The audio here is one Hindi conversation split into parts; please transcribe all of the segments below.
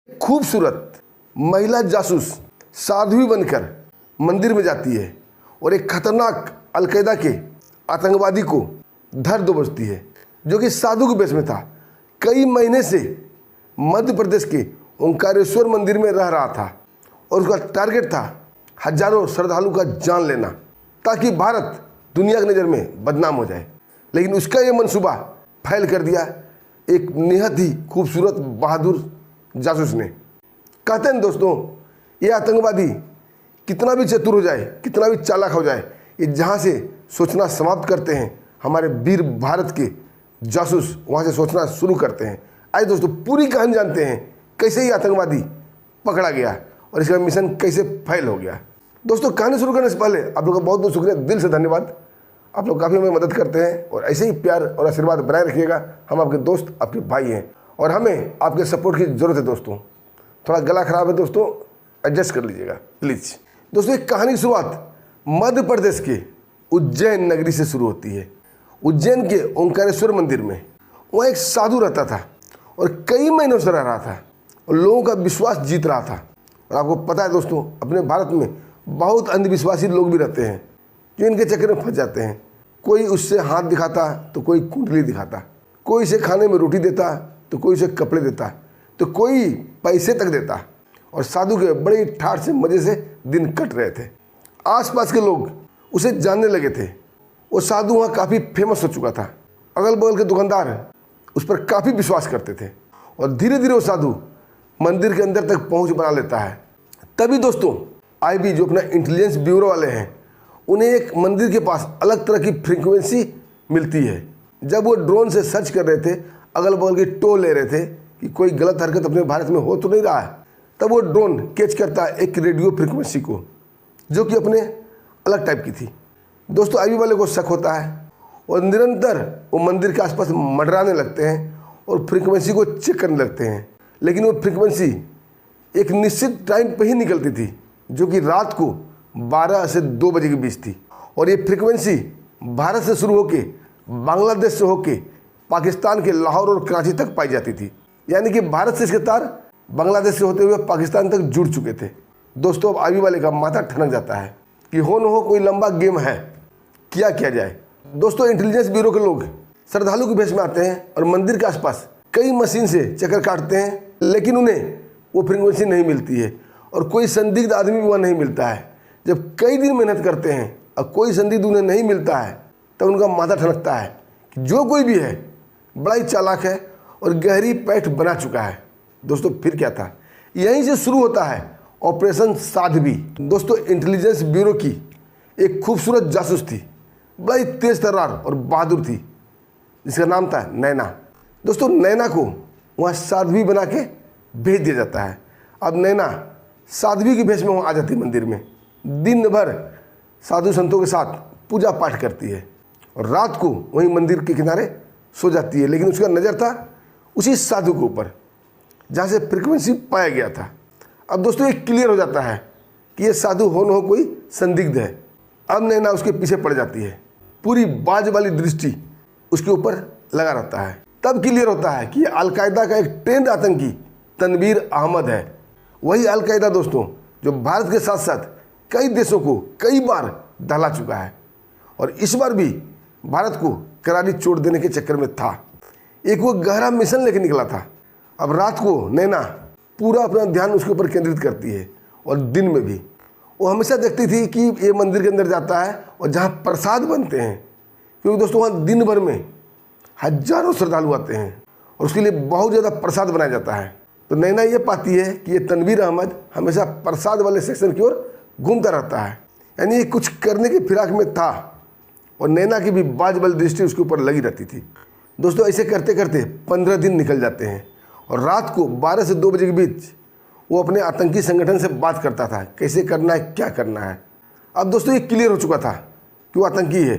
खूबसूरत महिला जासूस साध्वी बनकर मंदिर में जाती है और एक खतरनाक अलकायदा के आतंकवादी को धर दबोचती है, जो कि साधु के वेश में था। कई महीने से मध्य प्रदेश के ओंकारेश्वर मंदिर में रह रहा था और उसका टारगेट था हजारों श्रद्धालु का जान लेना, ताकि भारत दुनिया की नज़र में बदनाम हो जाए। लेकिन उसका यह मंसूबा फैल कर दिया एक निहायत ही खूबसूरत बहादुर जासूस ने। कहते हैं दोस्तों, ये आतंकवादी कितना भी चतुर हो जाए, कितना भी चालाक हो जाए, ये जहाँ से सोचना समाप्त करते हैं, हमारे वीर भारत के जासूस वहाँ से सोचना शुरू करते हैं। आइए दोस्तों, पूरी कहानी जानते हैं कैसे ये आतंकवादी पकड़ा गया और इसका मिशन कैसे फैल हो गया। दोस्तों, कहानी शुरू करने से पहले आप लोगों का बहुत बहुत शुक्रिया, दिल से धन्यवाद। आप लोग काफ़ी हमें मदद करते हैं और ऐसे ही प्यार और आशीर्वाद बनाए रखिएगा। हम आपके दोस्त, आपके भाई हैं और हमें आपके सपोर्ट की ज़रूरत है। दोस्तों, थोड़ा गला खराब है दोस्तों, एडजस्ट कर लीजिएगा प्लीज़। दोस्तों, एक कहानी की शुरुआत मध्य प्रदेश के उज्जैन नगरी से शुरू होती है। उज्जैन के ओंकारेश्वर मंदिर में वहाँ एक साधु रहता था और कई महीनों से रह रहा था और लोगों का विश्वास जीत रहा था। और आपको पता है दोस्तों, अपने भारत में बहुत अंधविश्वासी लोग भी रहते हैं जो इनके चक्कर में फंस जाते हैं। कोई उससे हाथ दिखाता तो कोई कुंडली दिखाता, कोई इसे खाने में रोटी देता तो कोई उसे कपड़े देता, तो कोई पैसे तक देता। और साधु के बड़े ठाठ से मज़े से दिन कट रहे थे। आसपास के लोग उसे जानने लगे थे। वो साधु वहाँ काफ़ी फेमस हो चुका था। अगल बगल के दुकानदार उस पर काफ़ी विश्वास करते थे और धीरे धीरे वो साधु मंदिर के अंदर तक पहुँच बना लेता है। तभी दोस्तों, आईबी जो अपना इंटेलिजेंस ब्यूरो वाले हैं, उन्हें एक मंदिर के पास अलग तरह की फ्रीक्वेंसी मिलती है। जब वो ड्रोन से सर्च कर रहे थे, अगल बगल की टो ले रहे थे कि कोई गलत हरकत अपने भारत में हो तो नहीं रहा है, तब वो ड्रोन कैच करता है एक रेडियो फ्रीक्वेंसी को, जो कि अपने अलग टाइप की थी। दोस्तों, आईबी वाले को शक होता है और निरंतर वो मंदिर के आसपास मंडराने लगते हैं और फ्रीक्वेंसी को चेक करने लगते हैं। लेकिन वो फ्रीक्वेंसी एक निश्चित टाइम पर ही निकलती थी, जो कि रात को 12 से 2 बजे के बीच थी। और ये फ्रीक्वेंसी भारत से शुरू होकर बांग्लादेश से होकर पाकिस्तान के लाहौर और कराची तक पाई जाती थी। यानी कि भारत से इसके तार बांग्लादेश से होते हुए पाकिस्तान तक जुड़ चुके थे। दोस्तों, अब आईबी वाले का माथा ठनक जाता है कि हो न हो कोई लंबा गेम है, क्या किया जाए। दोस्तों, इंटेलिजेंस ब्यूरो के लोग श्रद्धालु के भेष में आते हैं और मंदिर के आसपास कई मशीन से चक्कर काटते हैं, लेकिन उन्हें वो फ्रीक्वेंसी नहीं मिलती है और कोई संदिग्ध आदमी भी वहाँ नहीं मिलता है। जब कई दिन मेहनत करते हैं और कोई संदिग्ध उन्हें नहीं मिलता है, तब उनका माथा ठनकता है कि जो कोई भी है बड़ा ही चालाक है और गहरी पैठ बना चुका है। दोस्तों, फिर क्या था? यहीं से शुरू होता है ऑपरेशन साध्वी। दोस्तों, इंटेलिजेंस ब्यूरो की एक खूबसूरत जासूस थी, बड़ा ही तेज तर्रार और बहादुर थी, जिसका नाम था नैना। दोस्तों, नैना को वहाँ साध्वी बना के भेज दिया जाता है। अब नैना साध्वी की भेष में वहाँ आ जाती मंदिर में, दिन भर साधु संतों के साथ पूजा पाठ करती है और रात को वहीं मंदिर के किनारे सो जाती है। लेकिन उसका नज़र था उसी साधु के ऊपर जहाँ से फ्रीक्वेंसी पाया गया था। अब दोस्तों, ये क्लियर हो जाता है कि ये साधु हो न हो कोई संदिग्ध है। अब नैना उसके पीछे पड़ जाती है, पूरी बाज वाली दृष्टि उसके ऊपर लगा रहता है। तब क्लियर होता है कि ये अलकायदा का एक ट्रेंड आतंकी तनवीर अहमद है। वही अलकायदा दोस्तों, जो भारत के साथ साथ कई देशों को कई बार दहला चुका है और इस बार भी भारत को करारी चोट देने के चक्कर में था। एक वो गहरा मिशन लेके निकला था। अब रात को नैना पूरा अपना ध्यान उसके ऊपर केंद्रित करती है और दिन में भी वो हमेशा देखती थी कि ये मंदिर के अंदर जाता है और जहाँ प्रसाद बनते हैं, क्योंकि दोस्तों वहाँ दिन भर में हजारों श्रद्धालु आते हैं और उसके लिए बहुत ज़्यादा प्रसाद बनाया जाता है। तो नैना ये पाती है कि ये तनवीर अहमद हमेशा प्रसाद वाले सेक्शन की ओर घूमता रहता है, यानी ये कुछ करने की फिराक में था और नैना की भी बाज वाली दृष्टि उसके ऊपर लगी रहती थी। दोस्तों, ऐसे करते करते 15 दिन निकल जाते हैं और रात को 12 से 2 बजे के बीच वो अपने आतंकी संगठन से बात करता था, कैसे करना है, क्या करना है। अब दोस्तों, ये क्लियर हो चुका था कि वो आतंकी है,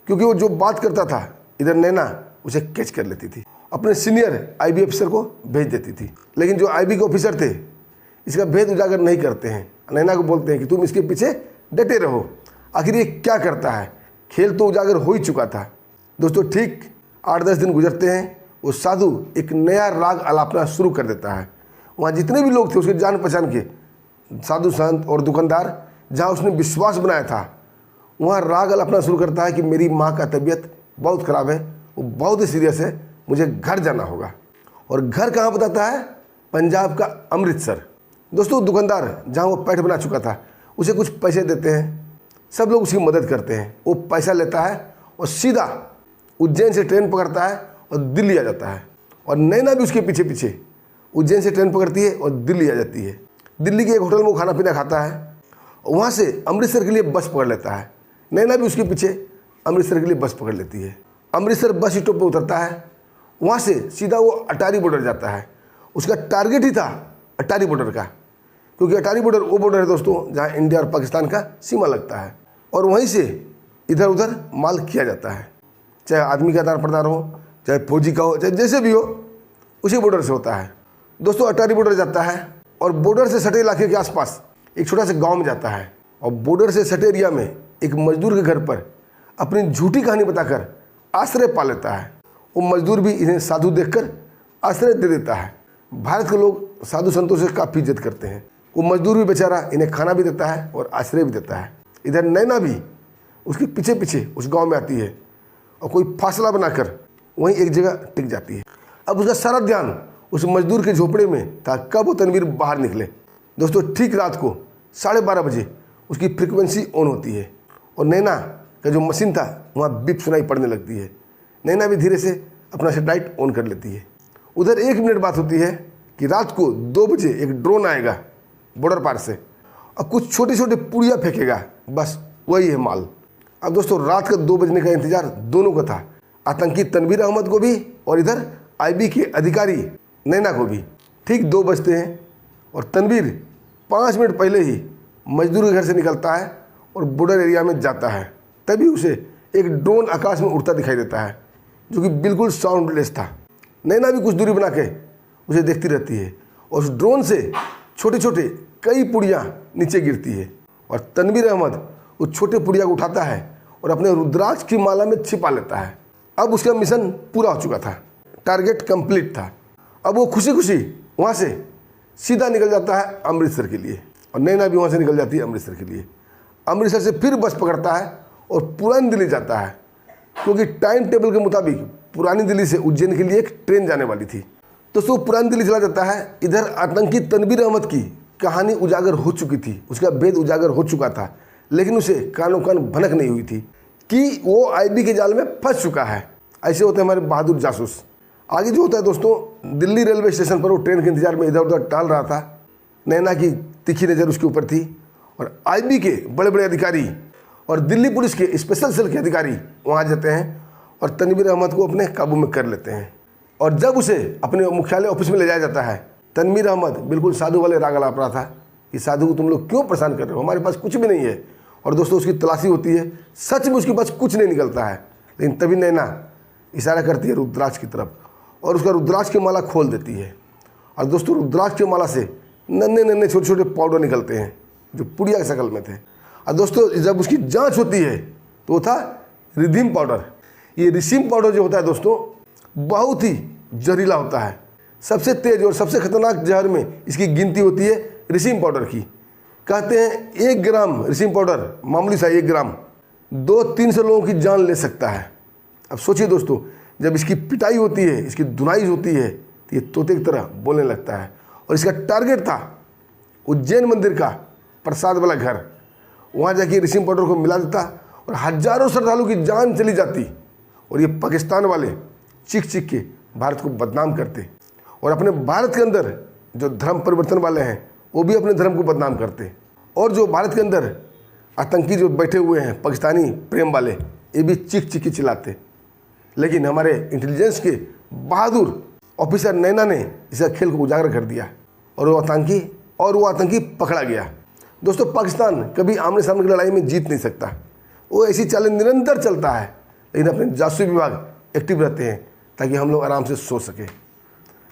क्योंकि वो जो बात करता था इधर नैना उसे कैच कर लेती थी, अपने सीनियर आईबी ऑफिसर को भेज देती थी। लेकिन जो आईबी के ऑफिसर थे इसका भेद उजागर नहीं करते हैं। नैना को बोलते हैं कि तुम इसके पीछे डटे रहो, आखिर ये क्या करता है। खेल तो उजागर हो ही चुका था। दोस्तों, ठीक 8-10 दिन गुजरते हैं, वो साधु एक नया राग अलापना शुरू कर देता है। वहाँ जितने भी लोग थे उसके जान पहचान के साधु संत और दुकानदार, जहाँ उसने विश्वास बनाया था, वहाँ राग अपना शुरू करता है कि मेरी माँ का तबीयत बहुत ख़राब है, वो बहुत ही सीरियस है, मुझे घर जाना होगा। और घर कहाँ बताता है? पंजाब का अमृतसर। दोस्तों दुकानदार जहाँ वो पैठ बना चुका था उसे कुछ पैसे देते हैं, सब लोग उसकी मदद करते हैं। वो पैसा लेता है और सीधा उज्जैन से ट्रेन पकड़ता है और दिल्ली आ जाता है। और नैना भी उसके पीछे पीछे उज्जैन से ट्रेन पकड़ती है और दिल्ली आ जाती है। दिल्ली के एक होटल में वो खाना पीना खाता है और वहाँ से अमृतसर के लिए बस पकड़ लेता है। नैना भी उसके पीछे अमृतसर के लिए बस पकड़ लेती है। अमृतसर बस स्टॉप पर उतरता है, वहाँ से सीधा वो अटारी बॉर्डर जाता है। उसका टारगेट ही था अटारी बॉर्डर का, क्योंकि अटारी बॉर्डर वो बॉर्डर है दोस्तों जहाँ इंडिया और पाकिस्तान का सीमा लगता है। और वहीं से इधर उधर माल किया जाता है, चाहे आदमी का आदान प्रदान हो, चाहे फौजी का हो, चाहे जैसे भी हो, उसी बॉर्डर से होता है। दोस्तों अटारी बॉर्डर जाता है और बॉर्डर से सटे इलाके के आसपास एक छोटा सा गांव में जाता है। और बॉर्डर से सटे एरिया में एक मजदूर के घर पर अपनी झूठी कहानी बताकर आश्रय पा लेता है। वो मजदूर भी इन्हें साधु देखकर आश्रय दे देता है। भारत के लोग साधु संतों से काफ़ी इज्जत करते हैं। वो मजदूर भी बेचारा इन्हें खाना भी देता है और आश्रय भी देता है। इधर नैना भी उसके पीछे पीछे उस गांव में आती है और कोई फासला बनाकर वहीं एक जगह टिक जाती है। अब उसका सारा ध्यान उस मजदूर के झोपड़े में था कब वो तनवीर बाहर निकले। दोस्तों ठीक रात को 12:30 बजे उसकी फ्रिक्वेंसी ऑन होती है और नैना का जो मशीन था वहाँ बीप सुनाई पड़ने लगती है। नैना भी धीरे से अपना सैटेलाइट ऑन कर लेती है। उधर 1 मिनट बात होती है कि रात को 2 बजे एक ड्रोन आएगा बॉर्डर पार से और कुछ छोटे छोटे पुड़िया फेंकेगा, बस वही है माल। अब दोस्तों रात का 2 बजने का इंतजार दोनों को था, आतंकी तनवीर अहमद को भी और इधर आईबी के अधिकारी नैना को भी। ठीक 2 बजते हैं और तनवीर 5 मिनट पहले ही मजदूर के घर से निकलता है और बॉर्डर एरिया में जाता है। तभी उसे एक ड्रोन आकाश में उड़ता दिखाई देता है जो कि बिल्कुल साउंडलेस था। नैना भी कुछ दूरी बना के उसे देखती रहती है और उस ड्रोन से छोटे छोटे कई पुड़िया नीचे गिरती है और तनवीर अहमद उस छोटे पुड़िया को उठाता है और अपने रुद्राक्ष की माला में छिपा लेता है। अब उसका मिशन पूरा हो चुका था, टारगेट कंप्लीट था। अब वो खुशी खुशी वहाँ से सीधा निकल जाता है अमृतसर के लिए और नैना भी वहाँ से निकल जाती है अमृतसर के लिए। अमृतसर से फिर बस पकड़ता है और पुरानी दिल्ली जाता है, क्योंकि टाइम टेबल के मुताबिक पुरानी दिल्ली से उज्जैन के लिए एक ट्रेन जाने वाली थी। तो वो पुरानी दिल्ली चला जाता है। इधर आतंकी तनवीर अहमद की कहानी उजागर हो चुकी थी, उसका भेद उजागर हो चुका था, लेकिन उसे कानों कान भनक नहीं हुई थी कि वो आईबी के जाल में फंस चुका है। ऐसे होते हैं हमारे बहादुर जासूस। आगे जो होता है दोस्तों, दिल्ली रेलवे स्टेशन पर वो ट्रेन के इंतजार में इधर उधर टहल रहा था। नैना की तिखी नज़र उसके ऊपर थी और आईबी के बड़े बड़े अधिकारी और दिल्ली पुलिस के स्पेशल सेल के अधिकारी वहाँ जाते हैं और तनवीर अहमद को अपने काबू में कर लेते हैं। और जब उसे अपने मुख्यालय ऑफिस में ले जाया जाता है, तनवीर अहमद बिल्कुल साधु वाले राग अलाप रहा था कि साधु को तुम लोग क्यों परेशान कर रहे हो, हमारे पास कुछ भी नहीं है। और दोस्तों उसकी तलाशी होती है, सच में उसके पास कुछ नहीं निकलता है। लेकिन तभी नैना इशारा करती है रुद्राक्ष की तरफ और उसका रुद्राक्ष की माला खोल देती है। और दोस्तों रुद्राक्ष की माला से नन्हे नन्हे छोटे छोटे पाउडर निकलते हैं जो पुड़िया की शक्ल में थे। और दोस्तों जब उसकी जांच होती है तो वो था रिधीम पाउडर। ये रिसीम पाउडर जो होता है दोस्तों बहुत ही जहरीला होता है। सबसे तेज और सबसे खतरनाक जहर में इसकी गिनती होती है रिसीम पाउडर की। कहते हैं 1 ग्राम रिसीम पाउडर, मामूली सा 1 ग्राम 200-300 लोगों की जान ले सकता है। अब सोचिए दोस्तों, जब इसकी पिटाई होती है, इसकी धुनाई होती है, तो ये तोते की तरह बोलने लगता है। और इसका टारगेट था उज्जैन मंदिर का प्रसाद वाला घर। वहाँ जाके रिसीम पाउडर को मिला देता और हजारों श्रद्धालु की जान चली जाती। और ये पाकिस्तान वाले चीख चीख के भारत को बदनाम करते और अपने भारत के अंदर जो धर्म परिवर्तन वाले हैं वो भी अपने धर्म को बदनाम करते। और जो भारत के अंदर आतंकी जो बैठे हुए हैं पाकिस्तानी प्रेम वाले, ये भी चीख चीख के चिल्लाते। लेकिन हमारे इंटेलिजेंस के बहादुर ऑफिसर नैना ने इसका खेल को उजागर कर दिया और वो आतंकी पकड़ा गया। दोस्तों पाकिस्तान कभी आमने सामने की लड़ाई में जीत नहीं सकता, वो ऐसी चालें निरंतर चलता है। लेकिन अपने जासूसी विभाग एक्टिव रहते हैं ताकि हम लोग आराम से सो सकें।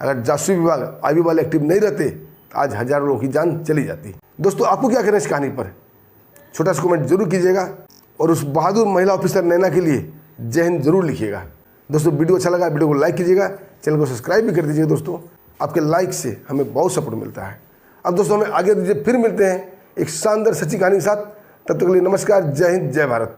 अगर जासूसी विभाग आईबी वाले एक्टिव नहीं रहते तो आज हजारों लोगों की जान चली जाती। दोस्तों आपको क्या कहना है इस कहानी पर, छोटा सा कमेंट जरूर कीजिएगा और उस बहादुर महिला ऑफिसर नैना के लिए जय हिंद जरूर लिखिएगा। दोस्तों वीडियो अच्छा लगा वीडियो को लाइक कीजिएगा, चैनल को सब्सक्राइब भी कर दीजिएगा। दोस्तों आपके लाइक से हमें बहुत सपोर्ट मिलता है। अब दोस्तों हमें आगे दीजिए, फिर मिलते हैं एक शानदार सच्ची कहानी के साथ। तब तक के लिए नमस्कार, जय हिंद, जय भारत।